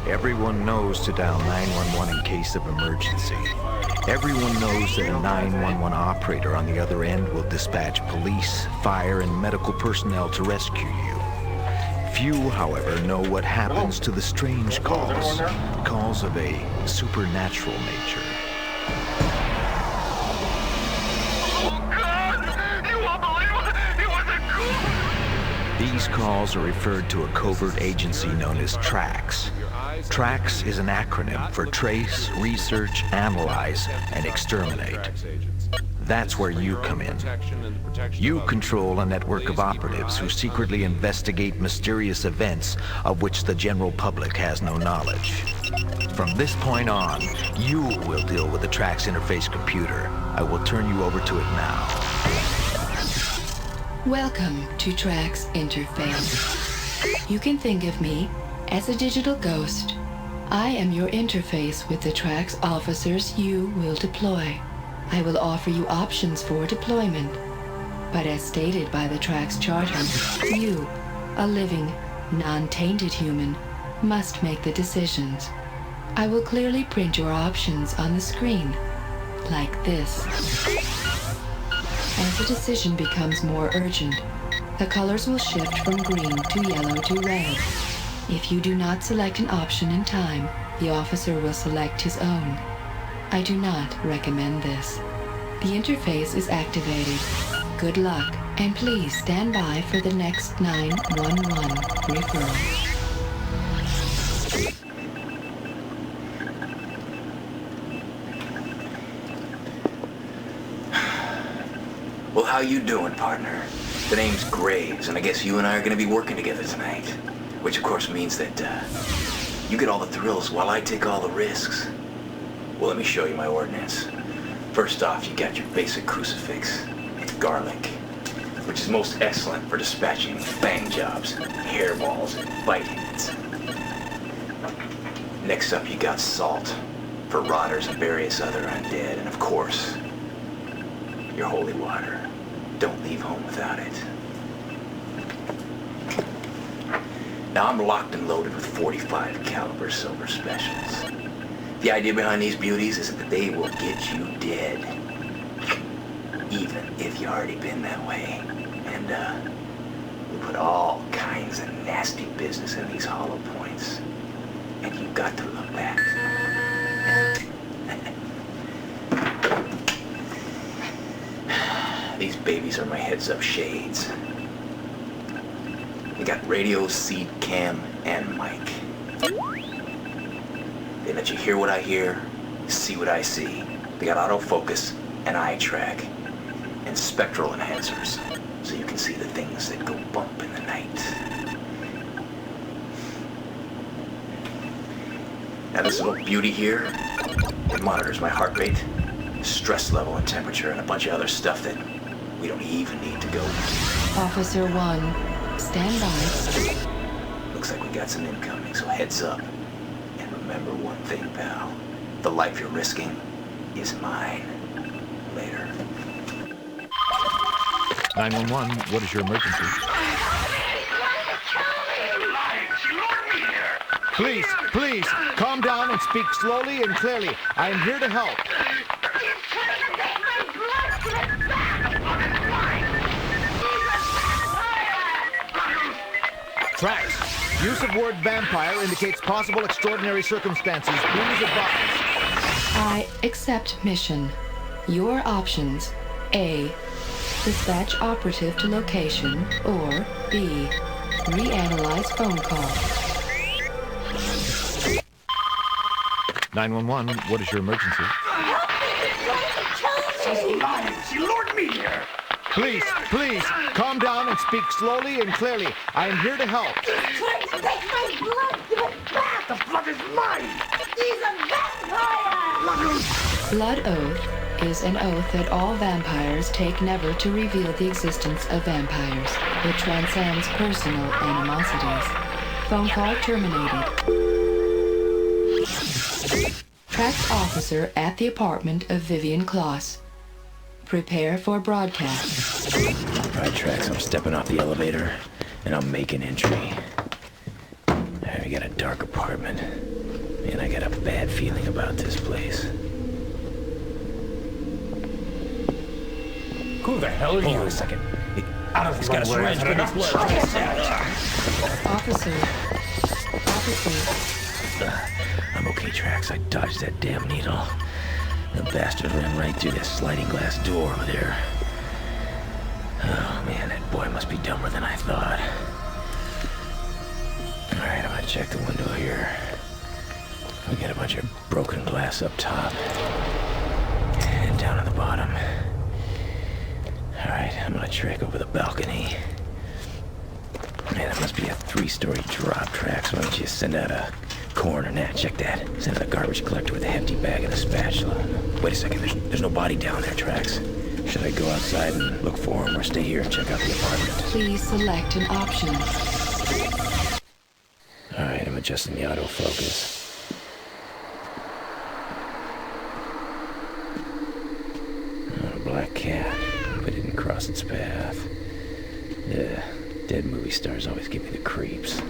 Everyone knows to dial 911 in case of emergency. Everyone knows that a 911 operator on the other end will dispatch police, fire, and medical personnel to rescue you. Few, however, know what happens to the strange calls, calls of a supernatural nature. These calls are referred to a covert agency known as T.R.A.X. T.R.A.X is an acronym for Trace, Research, Analyze, and Exterminate. That's where you come in. You control a network of operatives who secretly investigate mysterious events of which the general public has no knowledge. From this point on, you will deal with the T.R.A.X interface computer. I will turn you over to it now. Welcome to T.R.A.X Interface. You can think of me as a digital ghost. I am your interface with the T.R.A.X officers you will deploy. I will offer you options for deployment. But as stated by the T.R.A.X charter, you, a living, non-tainted human, must make the decisions. I will clearly print your options on the screen, like this. As the decision becomes more urgent, the colors will shift from green to yellow to red. If you do not select an option in time, the officer will select his own. I do not recommend this. The interface is activated. Good luck, and please stand by for the next 911 referral. Well, how you doing, partner? The name's Graves, and I guess you and I are gonna be working together tonight. Which, of course, means that, you get all the thrills while I take all the risks. Well, let me show you my ordnance. First off, you got your basic crucifix. It's garlic, which is most excellent for dispatching bang jobs, hairballs, and vitamins. Next up, you got salt, for rotters and various other undead, and of course, your holy water. Don't leave home without it. Now I'm locked and loaded with 45 caliber silver specials. The idea behind these beauties is that they will get you dead. Even if you already been that way. And we put all kinds of nasty business in these hollow points. And you got to look back. These babies are my heads-up shades. They got radio, seed, cam, and mic. They let you hear what I hear, see what I see. They got autofocus and eye track, and spectral enhancers, so you can see the things that go bump in the night. Now this little beauty here, it monitors my heart rate, stress level and temperature, and a bunch of other stuff that we don't even need to go. Officer 1, stand by. Looks like we got some incoming, so heads up. And remember one thing, pal. The life you're risking is mine. Later. 911, what is your emergency? Please, please, calm down and speak slowly and clearly. I am here to help. T.R.A.X. Use of word vampire indicates possible extraordinary circumstances. Please advise. I accept mission. Your options: A, dispatch operative to location, or B, reanalyze phone call. 911, what is your emergency? She's lying. She lured me here. Please, please, calm down and speak slowly and clearly. I am here to help. He's trying to take my blood! Give it back! The blood is mine. He's a vampire! Blood oath is an oath that all vampires take never to reveal the existence of vampires. It transcends personal animosities. Phone call terminated. T.R.A.X officer at the apartment of Vivian Kloss. Prepare for broadcast. All right, T.R.A.X, I'm stepping off the elevator, and I'm making entry. There. I got a dark apartment. Man, I got a bad feeling about this place. Who the hell are you? Hold on a second. Out of He's got a syringe with enough blood. Officer. I'm okay, Trax. I dodged that damn needle. The bastard ran right through that sliding glass door over there. Oh, man, that boy must be dumber than I thought. Alright, I'm gonna check the window here. We got a bunch of broken glass up top. And down on the bottom. Alright, I'm gonna trek over the balcony. Man, that must be a 3-story drop, Trax. Why don't you send out a coroner? Nah, check that. Send out a garbage collector with a hefty bag and a spatula. Wait a second, there's no body down there, Trax. Should I go outside and look for him or stay here and check out the apartment? Please select an option. Alright, I'm adjusting the autofocus. Oh, a black cat. Hope I didn't cross its path. Yeah, dead movie stars always give me the creeps.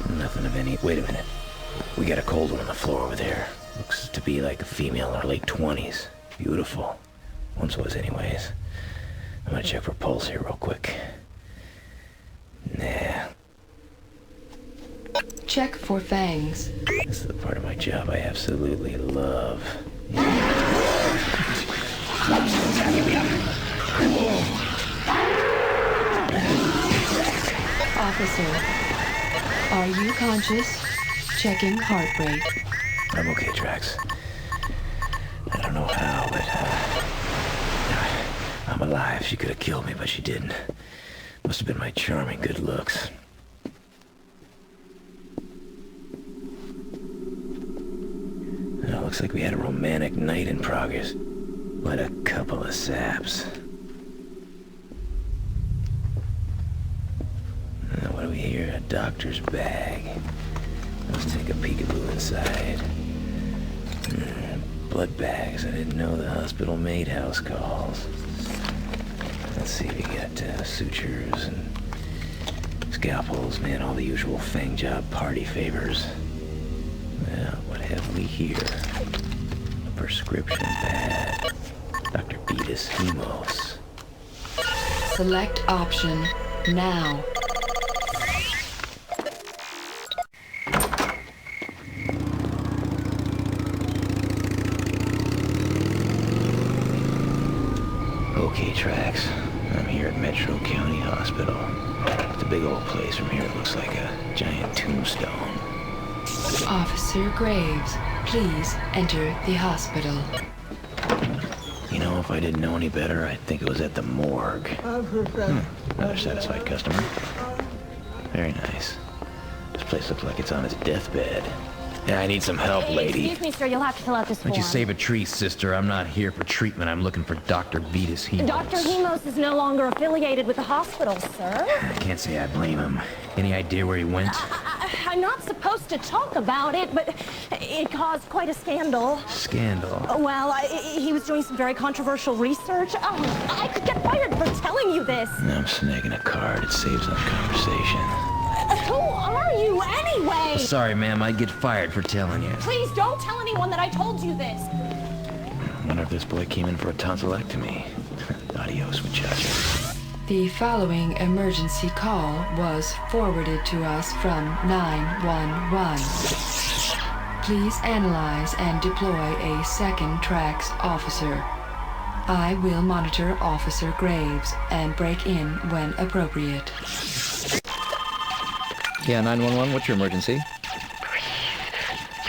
Nothing of any... Wait a minute. We got a cold one on the floor over there. Looks to be like a female in her late 20s. Beautiful. Once was anyways. I'm gonna check for pulse here real quick. Nah. Check for fangs. This is the part of my job I absolutely love. Officer, are you conscious? Checking heart rate. I'm okay, Trax. I don't know how, but I'm alive. She could have killed me, but she didn't. Must have been my charming good looks. Oh, looks like we had a romantic night in progress. What a couple of saps. What do we hear? A doctor's bag. Let's take a peekaboo inside. Blood bags. I didn't know the hospital made house calls. Let's see, we got sutures and scalpels, man, all the usual fang job party favors. Well, what have we here? A prescription pad. Dr. Beatus Hemos. Select option now. Okay, Trax. I'm here at Metro County Hospital. It's a big old place. From here it looks like a giant tombstone. Officer Graves, please enter the hospital. You know, if I didn't know any better, I'd think it was at the morgue. Another satisfied customer. Very nice. This place looks like it's on its deathbed. Yeah, I need some help, lady. Excuse me, sir, you'll have to fill out this form. Would you save a tree, sister? I'm not here for treatment. I'm looking for Dr. Beatus Hemos. Dr. Hemos is no longer affiliated with the hospital, sir. I can't say I blame him. Any idea where he went? I'm not supposed to talk about it, but it caused quite a scandal. Scandal? Well, he was doing some very controversial research. Oh, I could get fired for telling you this. I'm snagging a card. It saves on conversation. Who are you, anyway? Sorry, ma'am. I'd get fired for telling you. Please don't tell anyone that I told you this. I wonder if this boy came in for a tonsillectomy. Adios, muchachos. The following emergency call was forwarded to us from 911. Please analyze and deploy a second T.R.A.X. officer. I will monitor Officer Graves and break in when appropriate. Yeah, 911, what's your emergency? You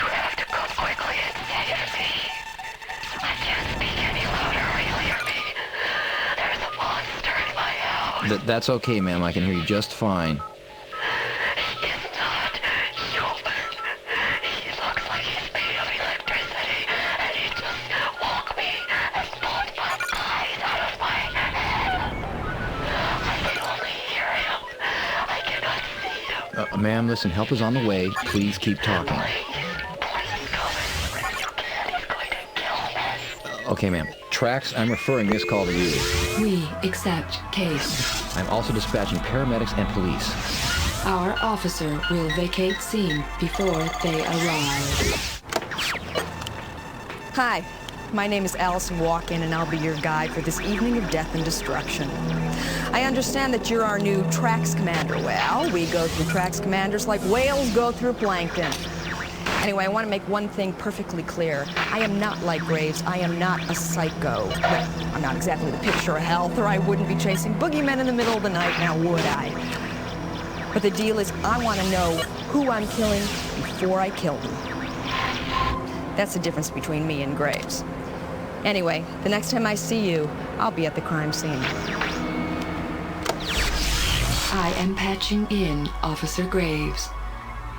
have to come quickly and save me. I can't speak any louder or you'll hear me. There's a monster in my house. That's okay, ma'am. I can hear you just fine. He is not human. He looks like he's made of electricity, and he just woke me and pulled my eyes out of my head. I can only hear him. I cannot see him. Ma'am, listen, help is on the way. Please keep talking. Okay, ma'am. T.R.A.X, I'm referring this call to you. We accept case. I'm also dispatching paramedics and police. Our officer will vacate scene before they arrive. Hi, my name is Allison Walk-In, and I'll be your guide for this evening of death and destruction. I understand that you're our new T.R.A.X commander. Well, we go through T.R.A.X commanders like whales go through plankton. Anyway, I want to make one thing perfectly clear. I am not like Graves. I am not a psycho. Well, I'm not exactly the picture of health, or I wouldn't be chasing boogeymen in the middle of the night, now would I? But the deal is, I want to know who I'm killing before I kill them. That's the difference between me and Graves. Anyway, the next time I see you, I'll be at the crime scene. I am patching in Officer Graves.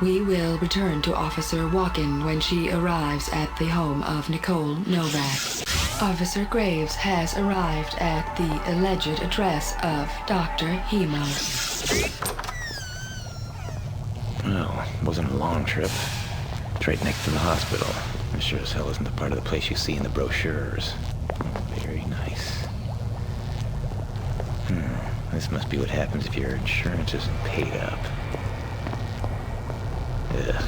We will return to Officer Walken when she arrives at the home of Nicole Novak. Officer Graves has arrived at the alleged address of Dr. Hemo. Well, it wasn't a long trip. It's right next to the hospital. It sure as hell isn't the part of the place you see in the brochures. Very nice. This must be what happens if your insurance isn't paid up. Ugh.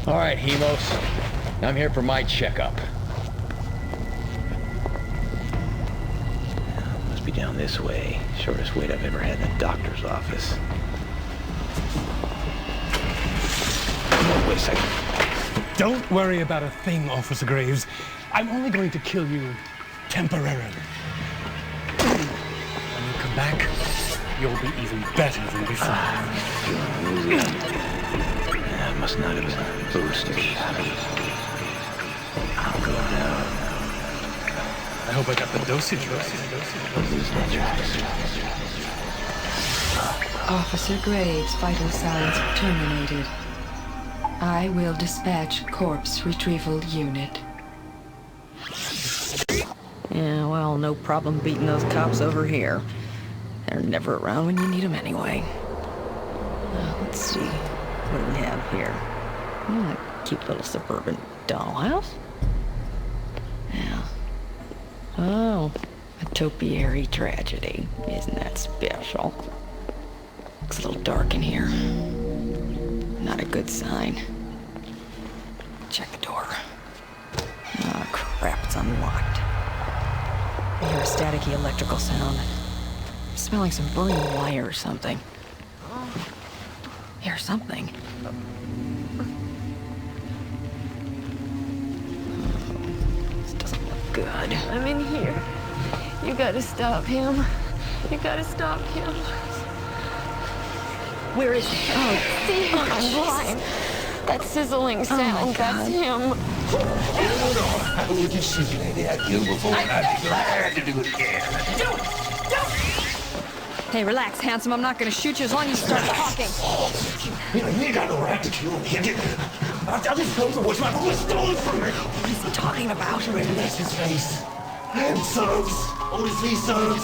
All right, Hemos. I'm here for my checkup. Must be down this way. Shortest wait I've ever had in a doctor's office. Oh, wait a second. Don't worry about a thing, Officer Graves. I'm only going to kill you temporarily. When you come back, you'll be even better than before. That must not have been a booster shot. I'll go down. I hope I got the dosage right. Officer Graves' vital signs terminated. I will dispatch corpse retrieval unit. Yeah, well, no problem beating those cops over here. They're never around when you need them anyway. Let's see. What do we have here? A cute little suburban dollhouse. Yeah. Oh, a topiary tragedy. Isn't that special? Looks a little dark in here. Not a good sign. Check the door. Oh, crap, it's unlocked. I hear a staticky electrical sound. I'm smelling some burning wire or something. Hear something. This doesn't look good. I'm in here. You gotta stop him. You gotta stop him. Where is he? Oh, see him. I'm blind. That sizzling sound, that's him. How would you see me? I killed before and I'd be glad to do it again. Don't! Hey, relax, handsome. I'm not gonna shoot you as long as you start talking. You got no right to kill me. I'll just know what's my boy stolen from me. What is he talking about? That's his face. And sons. Only 3 sons.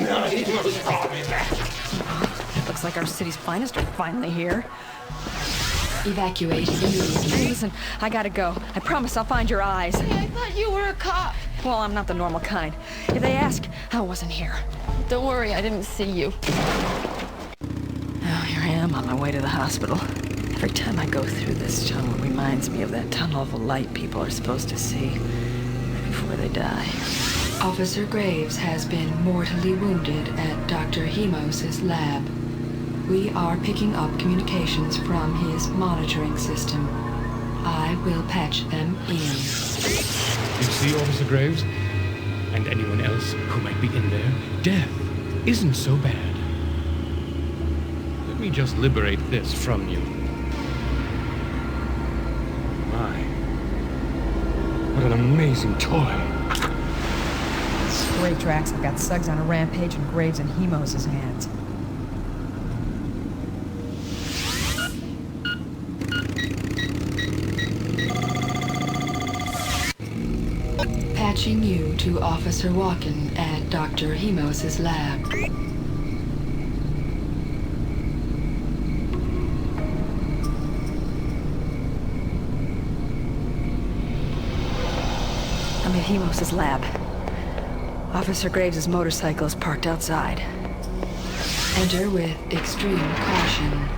Now he must call me back. Looks like our city's finest are finally here. Evacuate immediately. Listen, I gotta go. I promise I'll find your eyes. Hey, I thought you were a cop. Well, I'm not the normal kind. If they ask, I wasn't here. Don't worry, I didn't see you. Oh, here I am on my way to the hospital. Every time I go through this tunnel, it reminds me of that tunnel of light people are supposed to see before they die. Officer Graves has been mortally wounded at Dr. Hemos' lab. We are picking up communications from his monitoring system. I will patch them in. You see, Officer Graves? And anyone else who might be in there? Death isn't so bad. Let me just liberate this from you. My, what an amazing toy. Great T.R.A.X. I've got Suggs on a rampage and Graves in Hemos' hands. Patching you to Officer Walken at Dr. Hemos' lab. I'm at Hemos' lab. Officer Graves' motorcycle is parked outside. Enter with extreme caution.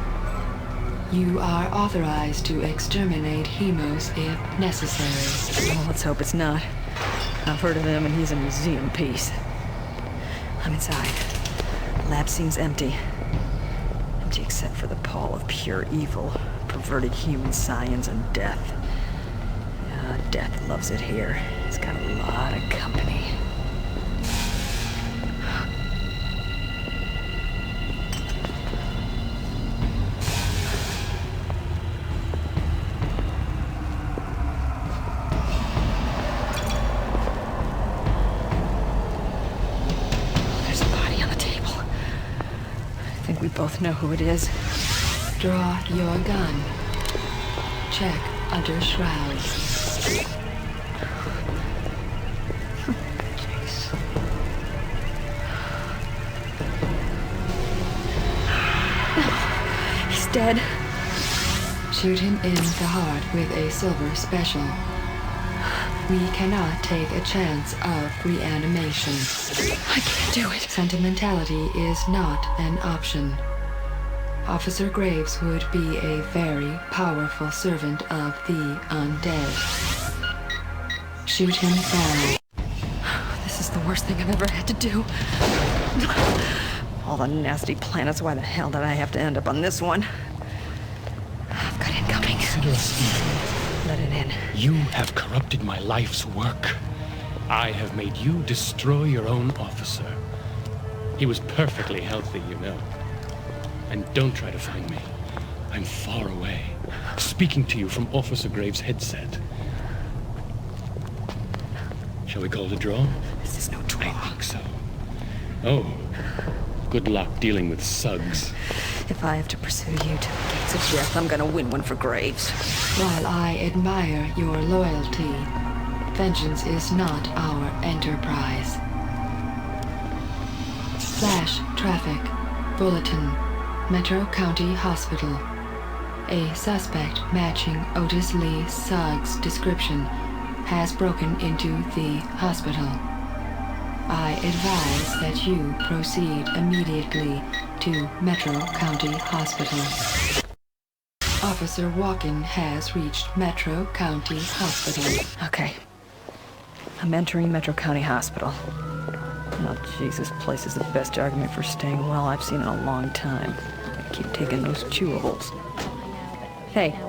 You are authorized to exterminate Hemos if necessary. Well, let's hope it's not. I've heard of him and he's a museum piece. I'm inside. Lab seems empty. Empty except for the pall of pure evil, perverted human science and death. Death loves it here. It's got a lot of company. There's a body on the table. I think we both know who it is. Draw your gun. Check under shrouds. He's dead. Shoot him in the heart with a silver special. We cannot take a chance of reanimation. I can't do it. Sentimentality is not an option. Officer Graves would be a very powerful servant of the undead. Shoot him down. This is the worst thing I've ever had to do. All the nasty planets, why the hell did I have to end up on this one? I've got incoming. Consider us even. Let it in. You have corrupted my life's work. I have made you destroy your own officer. He was perfectly healthy, you know. And don't try to find me. I'm far away, speaking to you from Officer Graves' headset. Shall we call it a draw? This is no draw. I think so. Oh, good luck dealing with Suggs. If I have to pursue you to the gates of death, I'm gonna win one for Graves. While I admire your loyalty, vengeance is not our enterprise. Flash traffic. Bulletin. Metro County Hospital. A suspect matching Otis Lee Suggs' description has broken into the hospital. I advise that you proceed immediately to Metro County Hospital. Officer Walken has reached Metro County Hospital. Okay. I'm entering Metro County Hospital. Oh, Jesus, this place is the best argument for staying well I've seen in a long time. I keep taking those chewables. Hey,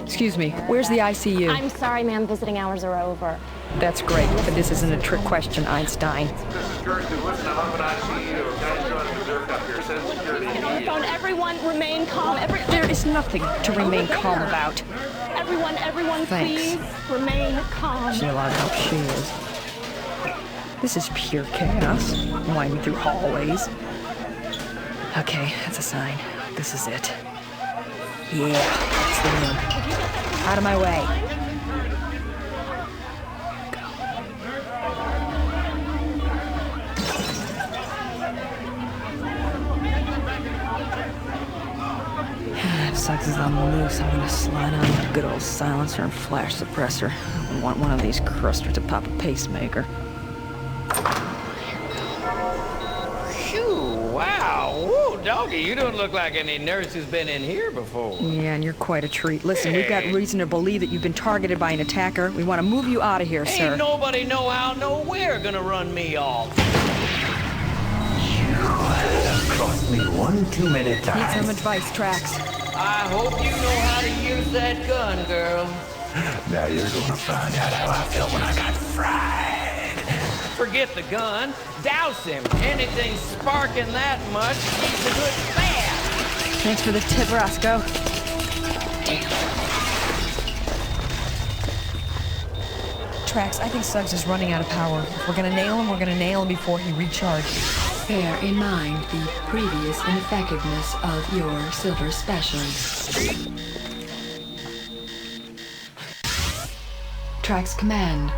excuse me, where's the ICU? I'm sorry, ma'am. Visiting hours are over. That's great, but this isn't a trick question, Einstein. This is Gertrude. Listen, I'm up at ICU. Guys trying to berserk up here. Send security. Phone, everyone, remain calm. There is nothing to remain calm about. Everyone, Thanks. please remain calm. She allowed help she is. This is pure chaos. Winding through hallways. Okay, that's a sign. This is it. Yeah, it's the room. Out of my way. If Suggs is on the loose, I'm gonna slide on a good old silencer and flash suppressor. I want one of these crusters to pop a pacemaker. Wow, whoa, doggy, you don't look like any nurse who's been in here before. Yeah, and you're quite a treat. Listen, we've got reason to believe that you've been targeted by an attacker. We want to move you out of here, sir. Ain't nobody know how, nowhere gonna run me off. You have crossed me one too many times. Need some advice, Trax. I hope you know how to use that gun, girl. Now you're gonna find out how I felt when I got fried. Forget the gun. Douse him. Anything sparking that much keeps a good fast. Thanks for the tip, Roscoe. Damn. T.R.A.X, I think Suggs is running out of power. If we're gonna nail him before he recharges. Bear in mind the previous ineffectiveness of your silver specials. T.R.A.X command.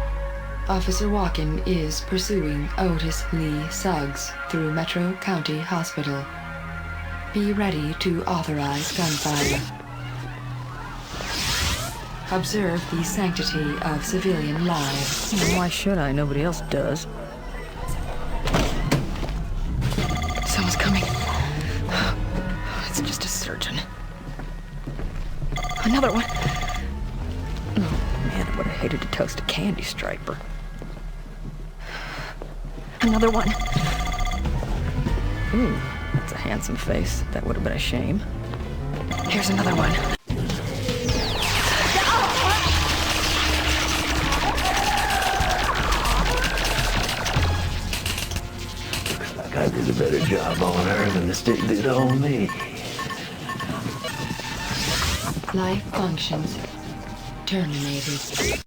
Officer Walken is pursuing Otis Lee Suggs through Metro County Hospital. Be ready to authorize gunfire. Observe the sanctity of civilian lives. Why should I? Nobody else does. Someone's coming. It's just a surgeon. Another one. Oh, man, I would have hated to toast a candy striper. Another one. Ooh, that's a handsome face. That would have been a shame. Here's another one. I did a better job on her than the stick did on me. Life functions terminated.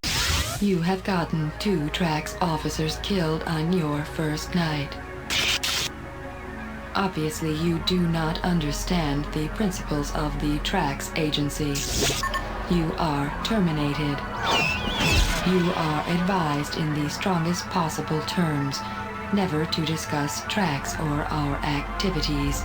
You have gotten 2 T.R.A.X officers killed on your first night. Obviously, you do not understand the principles of the T.R.A.X agency. You are terminated. You are advised in the strongest possible terms never to discuss T.R.A.X or our activities.